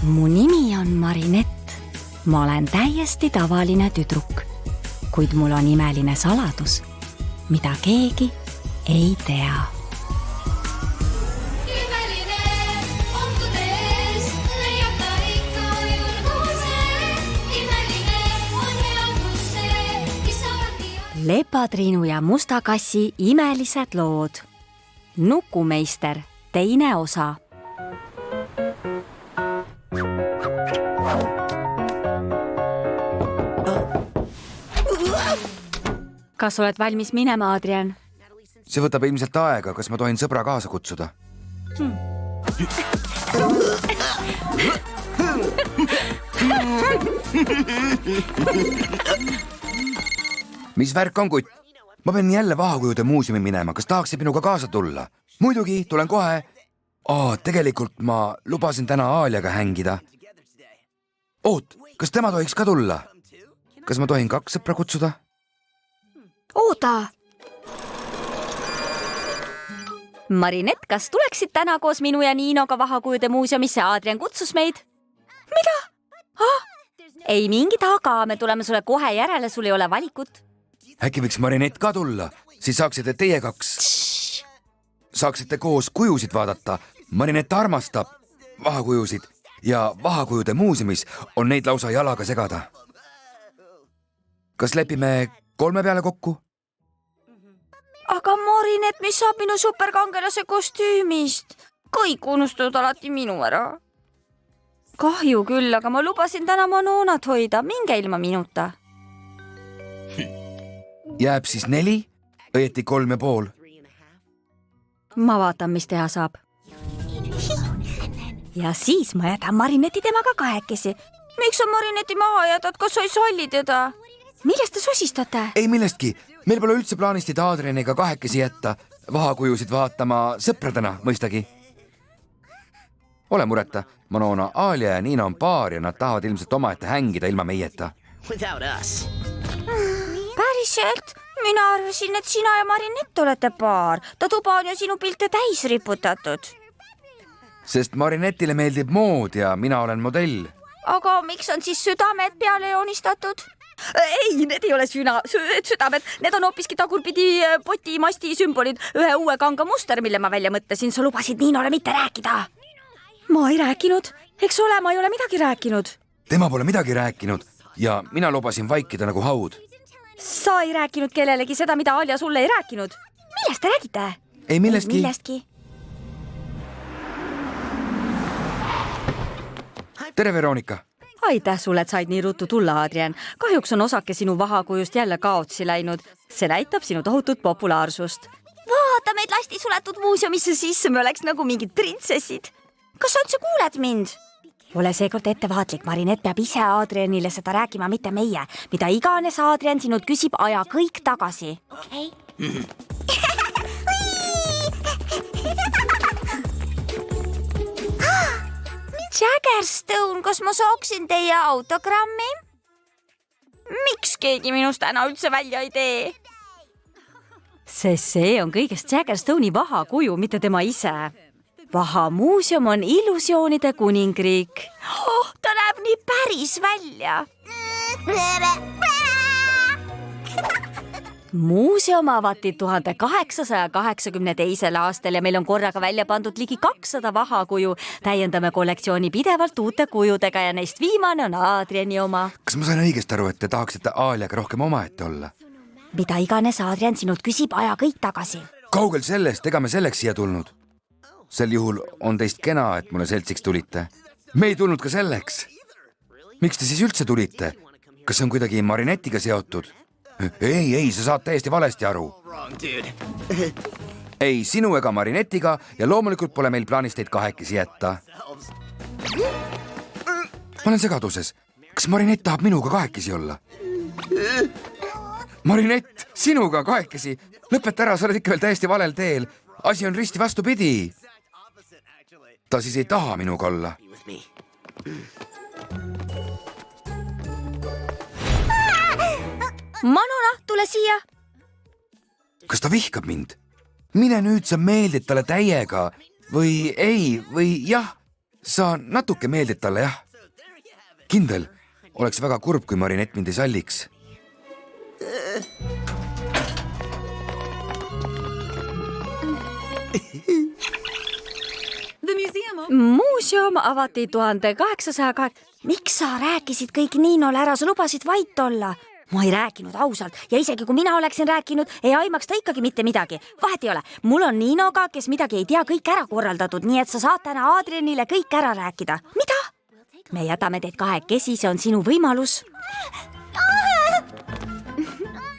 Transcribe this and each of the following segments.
Mu nimi on Marinett. Ma olen täiesti tavaline tüdruk, kuid mul on imeline saladus, mida keegi ei tea. Lepatriinu ja Musta kassi imelised lood. Nukumeister, teine osa. Kas oled valmis minema, Adrian? See võtab ilmselt aega, kas ma tohin sõbra kaasa kutsuda? Mis värk on, kutt? Ma pean jälle vahakujude muuseumi minema, kas tahaksid minuga kaasa tulla? Muidugi, tulen kohe. Tegelikult ma lubasin täna Aaliaga hängida. Oot, kas tema tohiks ka tulla? Kas ma tohin 2 sõpra kutsuda? Oota! Marinett, kas tuleksid täna koos minu ja Niinoga vahakujude muuseumisse? Adrian kutsus meid. Mida? Ei mingit aga, me tuleme sulle kohe järele, sul ei ole valikut. Äkki võiks Marinett ka tulla? Siis saaksite teie 2. Saaksite koos kujusid vaadata. Marinett armastab vahakujusid ja vahakujude muuseumis on neid lausa jalaga segada. Kas lepime 3 peale kokku? Aga Marinett, mis saab minu superkangelase kostüümist? Kõik unustavad alati minu ära. Kahju küll, aga ma lubasin täna Mononat hoida. Minge ilma minuta. Jääb siis 4, õieti 3,5. Ma vaatan, mis teha saab. Ja siis ma jätan Marinetti temaga kahekesi. Miks sa Marinetti maha jätad? Kas sa ei salli teda? Millest te sosistate? Ei millestki. Meil pole üldse plaanistid Adrianiga kahekesi jätta. Vahakujusid vaatama sõpradena, mõistagi. Ole mureta. Monona, Aalia ja Niina on paar ja nad tahavad ilmselt omaette hängida ilma meieta. Päriselt? Mina arvasin, et sina ja Marinett olete paar. Ta tuba on ju sinu pilte täis riputatud. Sest Marinetile meeldib mood ja mina olen modell. Aga miks on siis südamed peale joonistatud? Ei, need ei ole südamed. Need on hoopiski tagurpidi poti masti sümbolid. Ühe uue kanga muster, mille ma välja mõtlesin. Sa lubasid Niinole mitte rääkida. Ma ei rääkinud. Eks ole, ma ei ole midagi rääkinud. Tema pole midagi rääkinud ja mina lubasin vaikida nagu haud. Sa ei rääkinud kellelegi seda, mida Aalia sulle ei rääkinud. Millest te räägite? Ei millestki. Tere, Veronika. Aitäh sulle, et said nii ruttu tulla, Adrian. Kahjuks on osake sinu vahakujust jälle kaotsi läinud. See näitab sinu tohutut populaarsust. Vaata, meid lasti suletud muuseumisse sisse, me oleks nagu mingid printsessid. Kas sa üldse kuuled mind? Ole seekord ettevaatlik, Marinett peab ise Adrianile seda rääkima, mitte meie. Mida iganes Adrian sinult küsib, aja kõik tagasi. Okei. Jaggerstone, kas ma saaksin teie autogrammi? Miks keegi minust täna üldse välja ei tee? Sest see on kõigest Jaggerstone'i vahakuju, mitte tema ise. Vahamuuseum on illusioonide kuningriik. Ta näeb nii päris välja. Muuseum avati 1882. aastal ja meil on korraga välja pandud ligi 200 vahakuju. Täiendame kollektsiooni pidevalt uute kujudega ja neist viimane on Adriani oma. Kas ma sain õigesti aru, et te tahaksite Aaliaga rohkem omaette olla? Mida iganes Adrian sinult küsib, aja kõik tagasi. Kaugel sellest, ega me selleks siia tulnud. Sel juhul on teist kena, et mulle seltsiks tulite. Me ei tulnud ka selleks. Miks te siis üldse tulite? Kas see on kuidagi Marinettiga seotud? Ei, sa saad täiesti valesti aru. Ei, sinu ega Marinettiga ja loomulikult pole meil plaanis teid kahekesi jätta. Ma olen segaduses. Kas Marinett tahab minuga kahekesi olla? Marinett, sinuga kahekesi? Lõpeta ära, sa oled ikka veel täiesti valel teel. Asi on risti vastupidi. Ta siis ei taha minuga olla. Monona, tule siia. Kas ta vihkab mind? Mine nüüd, sa meeldid talle täiega. Või ei, või jah. sa natuke meeldid talle, jah? Kindel, oleks väga kurb, kui Marinett mind ei salliks. Muuseum avati 1800. Miks sa rääkisid kõik Niinole ära, sa lubasid vait olla? Ma ei rääkinud ausalt ja isegi kui mina oleksin rääkinud, ei aimaks ta ikkagi mitte midagi. Vahet ei ole, mul on Niinoga, kes midagi ei tea, kõik ära korraldatud, nii et sa saad täna Adrianile kõik ära rääkida. Mida? Me jätame teid kahekesi, see on sinu võimalus.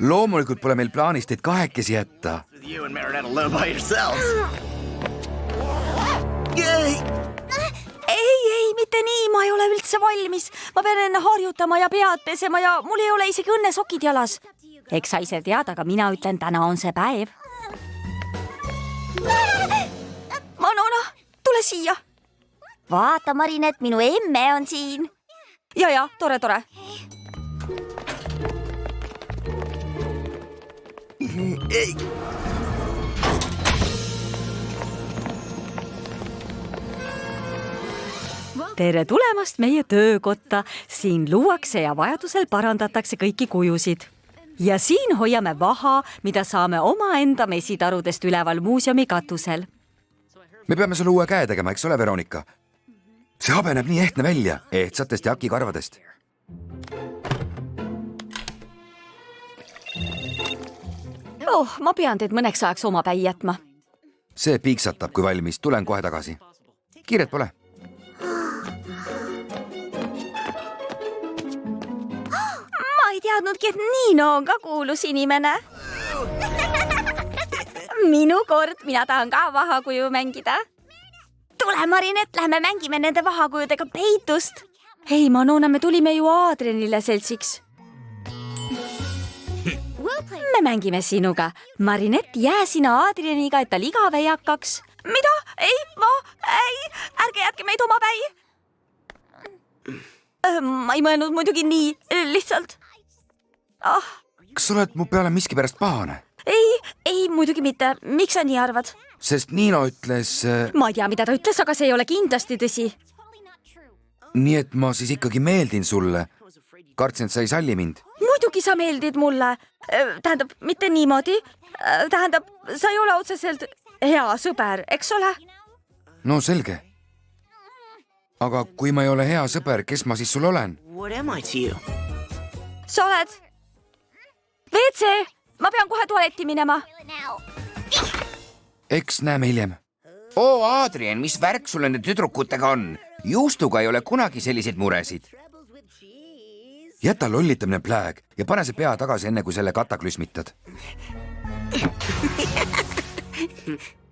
Loomulikult pole meil plaanis teid kahekesi jätta. You and Marinette alone by yourselves. Ei, mitte nii, ma ei ole üldse valmis. Ma pean enne harjutama ja pead pesema ja mul ei ole isegi õnnesokid jalas. Eks sa ise tead, aga mina ütlen, täna on see päev. Manona, tule siia. Vaata, Marinett, minu emme on siin. Ja, tore. Tere tulemast meie töökotta. Siin luuakse ja vajadusel parandatakse kõiki kujusid. Ja siin hoiame vaha, mida saame omaenda mesitarudest üleval muuseumi katusel. Me peame sulle uue käe tegema, eks ole, Veronika? See habe näeb nii ehtne välja, ehtsatest ja akikarvadest. Ma pean teid mõneks ajaks oma päi jätma. See piiksatab, kui valmis. Tulen kohe tagasi. Kiiret pole. Ma ei teadnudki, et Niino on ka kuulus inimene. Minu kord, mina tahan ka vahakuju mängida. Tule, Marinett, lähme mängime nende vahakujudega peitust. Hei, Manona, me tulime ju Adrianile seltsiks. Me mängime sinuga. Marinett, jää sina Adrianiga, et tal igav ei hakkaks. Mida? Ei, ärge jätke meid oma päi. Ma ei mõelnud muidugi nii, lihtsalt. Kas sa oled mu peale miski pärast pahane? Ei, muidugi mitte. Miks sa nii arvad? Sest Niino ütles... Ma ei tea, mida ta ütles, aga see ei ole kindlasti tõsi. Nii et ma siis ikkagi meeldin sulle. Kartsin, et sa ei salli mind. Muidugi sa meeldid mulle. Tähendab, mitte niimoodi. Tähendab, sa ei ole otseselt hea sõber, eks ole? No selge. Aga kui ma ei ole hea sõber, kes ma siis sul olen? What am I to you? Sa oled WC. Ma pean kohe tualetti minema. Eks näeme hiljem. Adrian, mis värk sul nende tüdrukutega on? Juustuga ei ole kunagi selliseid muresid. Jäta lollitamine plääg ja pane see pea tagasi enne, kui selle kataklüsmitad.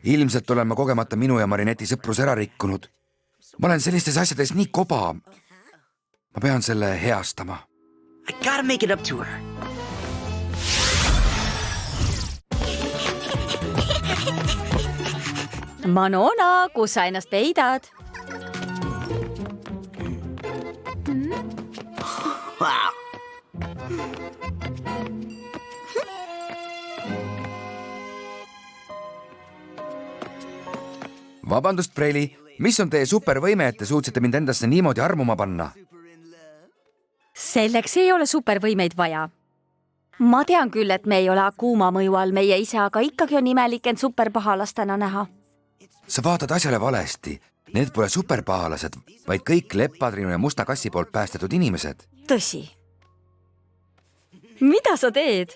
Ilmselt olen ma kogemata minu ja Marineti sõprus ära rikkunud. Ma olen sellistes asjades nii koba. Ma pean selle heastama. I gotta make it up to her. Manona, kus sa ennast peidad? Wow. Vabandust, Preili, mis on teie supervõime, et te suutsite mind endasse niimoodi armuma panna? Selleks ei ole supervõimeid vaja. Ma tean küll, et me ei ole Akuma mõju all meie ise, aga ikkagi on imelik end superpahalastena näha. Sa vaatad asjale valesti. Need pole superpahalased, vaid kõik Leppadrinu ja Musta kassi poolt päästetud inimesed. Tõsi. Mida sa teed?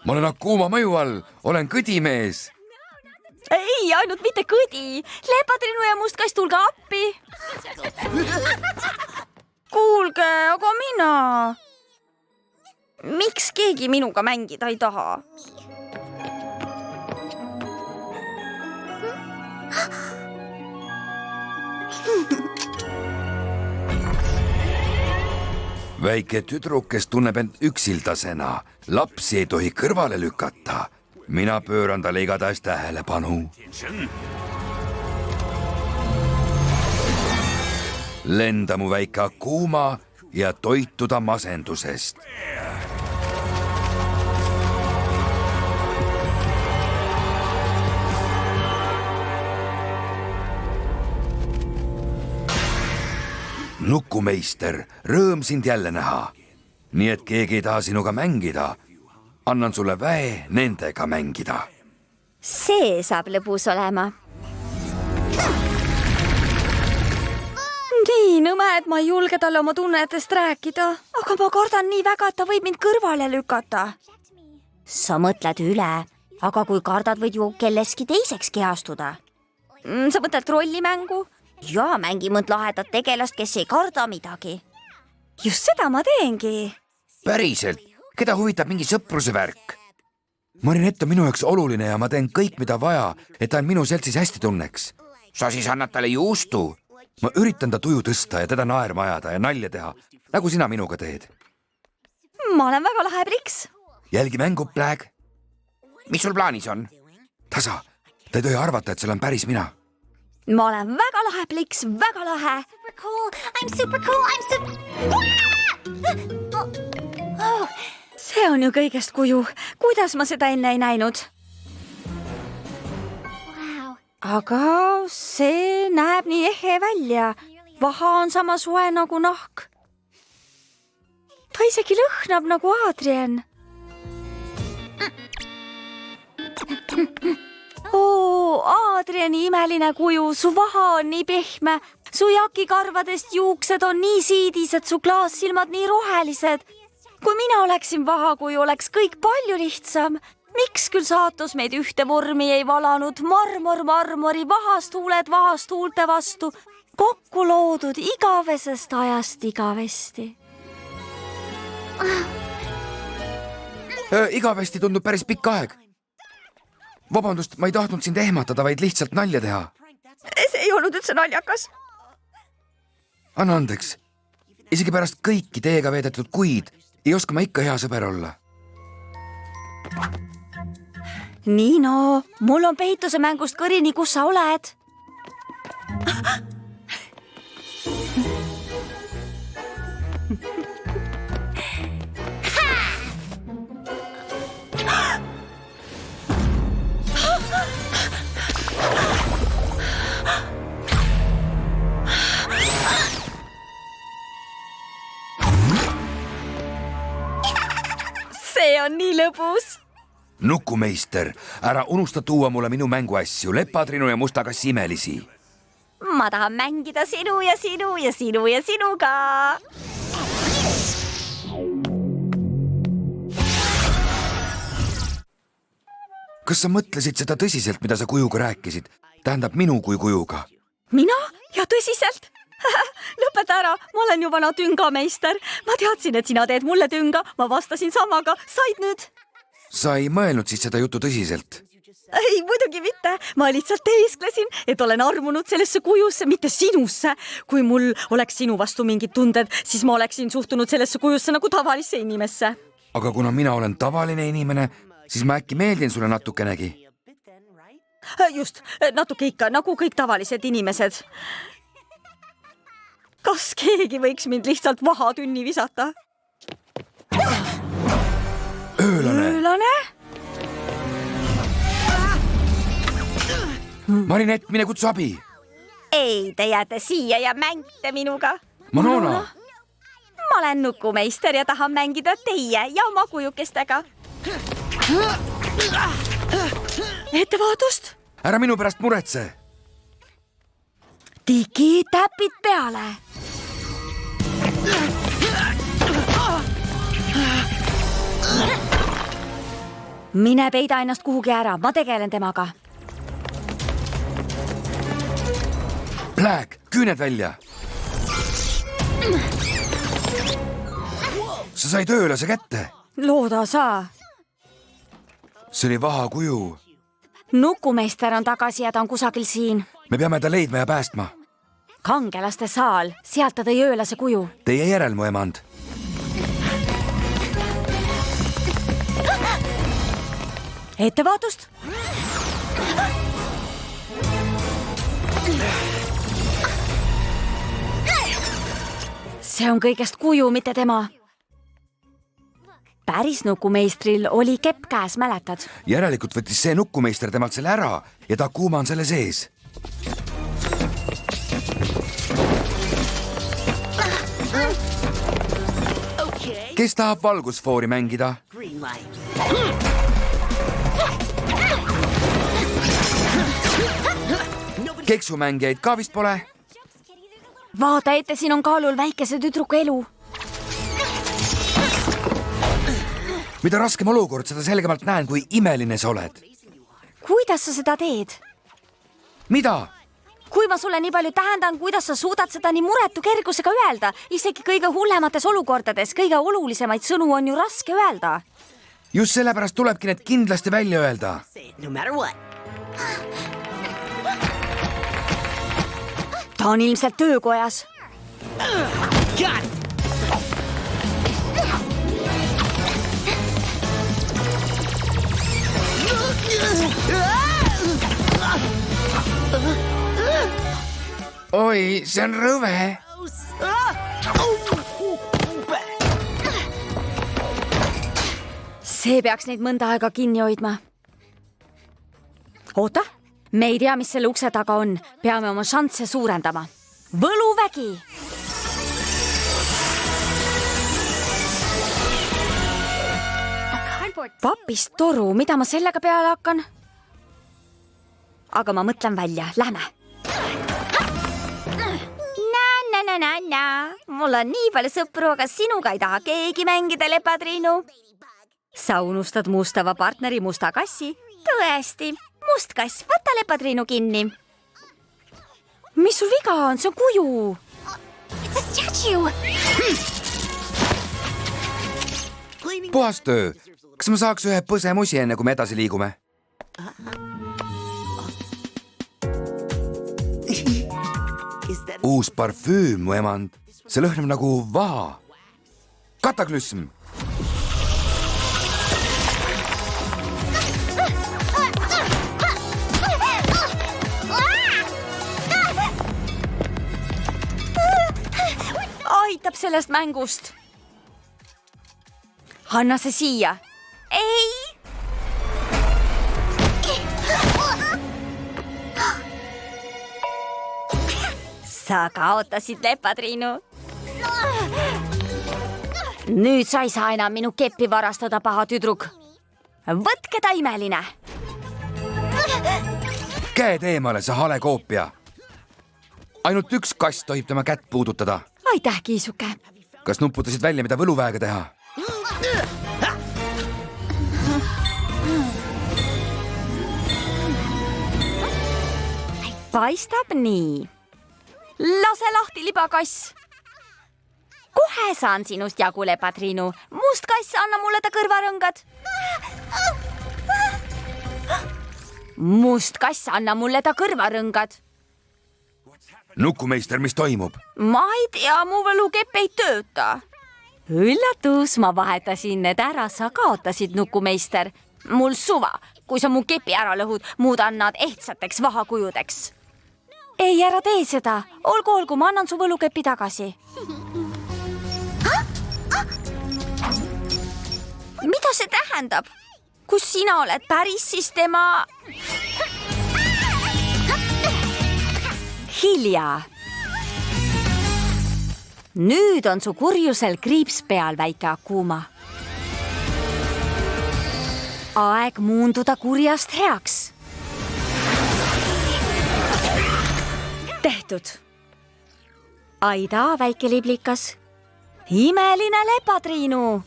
Ma olen Akuma mõju all, olen kõdimees. Ei, ainult mitte kõdi. Leppadrinu ja Must kass, tulge appi. Kuulge, aga mina... Miks keegi minuga mängida ei taha? Väike tüdruk, kes tunneb end üksildasena. Lapsi ei tohi kõrvale lükata. Mina pööran talle igatahes tähelepanu. Lenda mu väike Akuma ja toituda masendusest. Nukumeister, rõõm sind jälle näha. Nii et keegi ei taha sinuga mängida. Annan sulle väe nendega mängida. see saab lõbus olema. Nii nõme, et ma ei julge talle oma tunnetest rääkida, aga ma kardan nii väga, et ta võib mind kõrvale lükata. Sa mõtled üle, aga kui kardad, võid ju kelleski teiseks kehastuda. Sa mõtled rollimängu? Ja mängi mõnd lahedat tegelast, kes ei karda midagi. Just seda ma teengi. Päriselt, keda huvitab mingi sõpruse värk? Marinett on minu jaoks oluline ja ma teen kõik, mida vaja, et ta on minu seltsis hästi tunneks. Sa siis annad talle juustu. Ma üritan ta tuju tõsta ja teda naerma ajada ja nalja teha, nagu sina minuga teed. Ma olen väga lahe priks. Jälgi mängu, Blag. Mis sul plaanis on? Tasa, ta ei tohi arvata, et seal on päris mina. Ma olen väga lahe pliks, väga lahe. Super cool. See on ju kõigest kuju. Kuidas ma seda enne ei näinud? Aga see näeb nii ehe välja. Vaha on sama soe nagu nahk. Ta isegi lõhnab nagu Adrian. Adriani imeline kuju, su vaha on nii pehme, su jakikarvadest juuksed on nii siidised, su klaassilmad nii rohelised. Kui mina oleksin vahakuju, oleks kõik palju lihtsam. Miks küll saatus meid ühte vormi ei valanud, marmor marmori, vahast huulte vastu, kokku loodud igavesest ajast igavesti. Igavesti tundub päris pikk aeg. Vabandust, ma ei tahtnud sind ehmatada, vaid lihtsalt nalja teha. See ei olnud üldse naljakas. Anna andeks. Isegi pärast kõiki teiega veedetud kuid ei oska ma ikka hea sõber olla. Niino, mul on peituse mängust kõrini, kus sa oled. See on nii lõbus. Nukumeister, ära unusta tuua mulle minu mänguasju, lepatrinu ja musta kassi imelisi. Ma tahan mängida sinu ja sinu ja sinu ja sinuga. Kas sa mõtlesid seda tõsiselt, mida sa kujuga rääkisid? Tähendab minu kui kujuga. Mina? Ja tõsiselt? Lõpeta ära, ma olen ju vana tüngameister. Ma teadsin, et sina teed mulle tünga. Ma vastasin samaga. Said nüüd? Sa ei mõelnud siis seda juttu tõsiselt? Ei, muidugi mitte. Ma lihtsalt teesklesin, et olen armunud sellesse kujusse, mitte sinusse. Kui mul oleks sinu vastu mingid tunded, siis ma oleksin suhtunud sellesse kujusse nagu tavalisse inimesse. Aga kuna mina olen tavaline inimene, siis ma äkki meeldin sulle natukenegi. Just, natuke ikka, nagu kõik tavalised inimesed. Kas keegi võiks mind lihtsalt vahatünni visata? Öölane? Marinett, mine kutsu abi! Ei, te jääte siia ja mängite minuga. Manona! Ma olen nukumeister ja tahan mängida teie ja oma kujukestega. Ettevaatust! Ära minu pärast muretse! Digitäpid peale! Mine peida ennast kuhugi ära, ma tegelen temaga. Blag, küüned välja! Sa said öölase kätte! Looda saa. See oli vaha kuju. Nukumeister on tagasi ja ta on kusagil siin. Me peame ta leidma ja päästma. Kangelaste saal, sealt ta tõi öölase kuju. Teie järel, mu emand. Ettevaatust! See on kõigest kuju, mitte tema. Päris nukumeistril oli kepp käes, mäletad? Järelikult võttis see nukumeister temalt selle ära ja Takuma on selle sees. kes tahab valgusfoori mängida? Green light. Keksumängijaid ka vist pole? vaata ette, siin on kaalul väikese tüdruku elu. Mida raskem olukord, seda selgemalt näen, kui imeline sa oled. kuidas sa seda teed? Mida? kui ma sulle nii palju tähendan, kuidas sa suudad seda nii muretu kergusega öelda? Isegi kõige hullemates olukordades kõige olulisemaid sõnu on ju raske öelda. Just sellepärast tulebki need kindlasti välja öelda. Say it no matter what. ta on ilmselt töökojas. Got it. Oi, see on rõve. see peaks neid mõnda aega kinni hoidma. oota, me ei tea, mis selle ukse taga on. peame oma šansse suurendama. võluvägi! papist toru, mida ma sellega peale hakkan? aga ma mõtlen välja, lähme. mul on nii palju sõpru, aga sinuga ei taha keegi mängida, Lepatriinu. sa unustad mustava partneri musta kassi. tõesti, must kass, võta Lepatriinu kinni. mis sul viga on, see on kuju. It's a statue. Puhas töö. Kas ma saaks ühe põsemusi enne, kui me edasi liigume? Uus parfüüm, mu emand. See lõhnab nagu vaha. Kataklüsm. aitab sellest mängust. anna see siia. ei. sa kaotasid, Lepatriinu. nüüd sa ei saa enam minu keppi varastada, paha tüdruk. võtke ta, imeline. Käed eemale, sa hale koopia. Ainult üks kass tohib tema kätt puudutada. aitäh, kiisuke. Kas nuputasid välja, mida võluväega teha? paistab nii. lase lahti, libakass. kohe saan sinust jagu, Lepatriinu. must kass, anna mulle ta kõrvarõngad. must kass, anna mulle ta kõrvarõngad. Nukumeister, mis toimub? ma ei tea, mu võlukepp ei tööta. üllatus, ma vahetasin need ära, sa kaotasid, Nukumeister. mul suva, kui sa mu kepi ära lõhud, muudan nad ehtsateks vahakujudeks. ei, ära tee seda. olgu, ma annan su võlukepi tagasi. mida see tähendab? kus sina oled päris, siis tema... hilja. nüüd on su kurjusel kriips peal, väike Akuma. aeg muunduda kurjast heaks. tehtud. aida, väike liblikas. imeline Lepatriinu.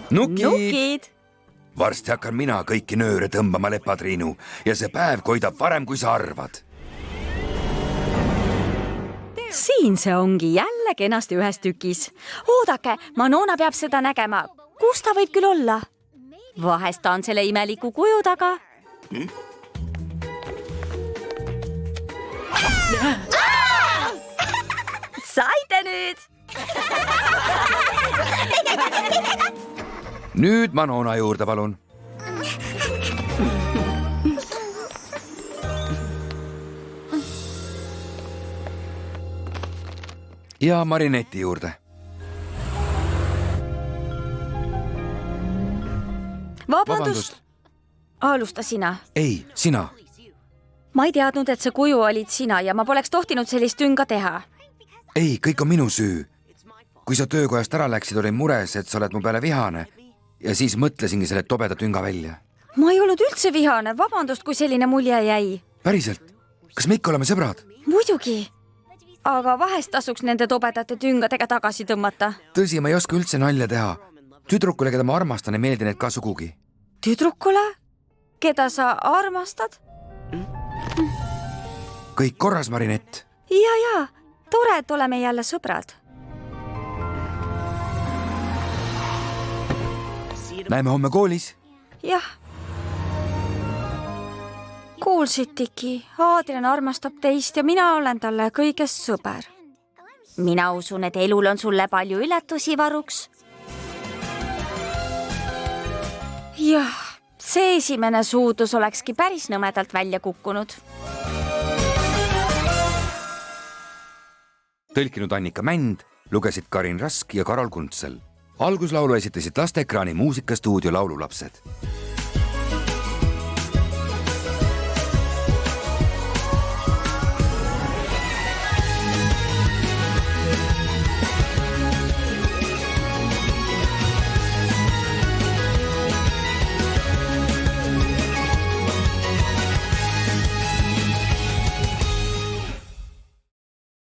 Nukid! Varsti hakkan mina kõiki nööre tõmbama, Lepatriinu, ja see päev koidab varem, kui sa arvad. siin see ongi jälle kenasti ühes tükis. oodake, Manona peab seda nägema. kus ta võib küll olla? vahest ta on selle imeliku kuju taga. saite nüüd? Nüüd Manona juurde, palun. ja Marineti juurde. Vabandust. alusta sina. ei, sina. ma ei teadnud, et see kuju olid sina ja ma poleks tohtinud sellist tünga teha. ei, kõik on minu süü. kui sa töökojast ära läksid, olin mures, et sa oled mu peale vihane ja siis mõtlesingi selle tobeda tünga välja. ma ei olnud üldse vihane, vabandust, kui selline mulje jäi. päriselt? kas me ikka oleme sõbrad? muidugi. Aga vahest tasuks nende tobedate tüngadega tagasi tõmmata. Tõsi, ma ei oska üldse nalja teha. Tüdrukule, keda ma armastan, ei meeldi need ka sugugi. Tüdrukule? Keda sa armastad? Kõik korras, Marinett? Ja, tore, et oleme jälle sõbrad. Näeme homme koolis? Jah. Kuulsid, Tiki, Aadrian armastab teist ja mina olen talle kõigest sõber. Mina usun, et elul on sulle palju üllatusi varuks. Jah, see esimene suudlus olekski päris nõmedalt välja kukkunud. Tõlkinud Annika Mänd, lugesid Karin Rask ja Karol Kuntsel. Alguslaulu esitasid lasteekraani muusikastuudio laululapsed.